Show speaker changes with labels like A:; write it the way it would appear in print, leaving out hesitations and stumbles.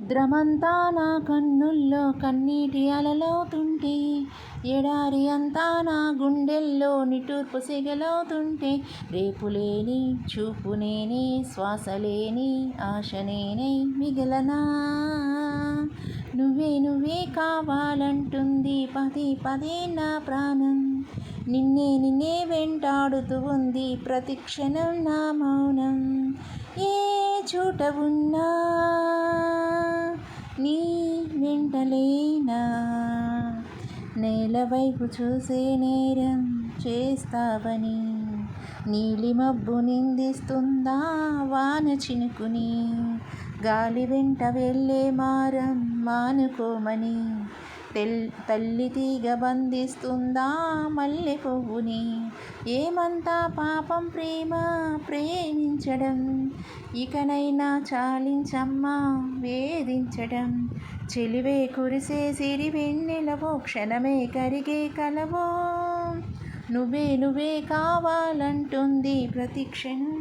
A: సముద్రమంతా నా కన్నుల్లో కన్నీటి అలలవుతుంటే, ఎడారి అంతా నా గుండెల్లో నిట్టూర్పు సెగలవుతుంటే, రేపులేని చూపునేనే శ్వాసలేని ఆశనేనై మిగలనా. నువ్వే నువ్వే కావాలంటుంది పదే పదే నా ప్రాణం, నిన్నే వెంటాడుతూ ఉంది ప్రతిక్షణం నా మౌనం. ఏ చోట ఉన్నా నీ వెంటలేనా, నేలవైపు చూసే నేరం చేస్తావని, నీలి మబ్బు నిందిస్తుందా వాన చినుకుని, గాలి వెంట వెళ్ళే మారం మానుకోమని, తల్లి తీగ బంధిస్తుందా మల్లె పువ్వుని. ఏమంతా పాపం ప్రేమ ప్రేమించడం, ఇకనైనా చాలించమ్మా వేధించడం. చెలివే కురిసే సిరి వెన్నెలవో, క్షణమే కరిగే కలవో, నువ్వే నువ్వే కావాలంటుంది ప్రతిక్షణం.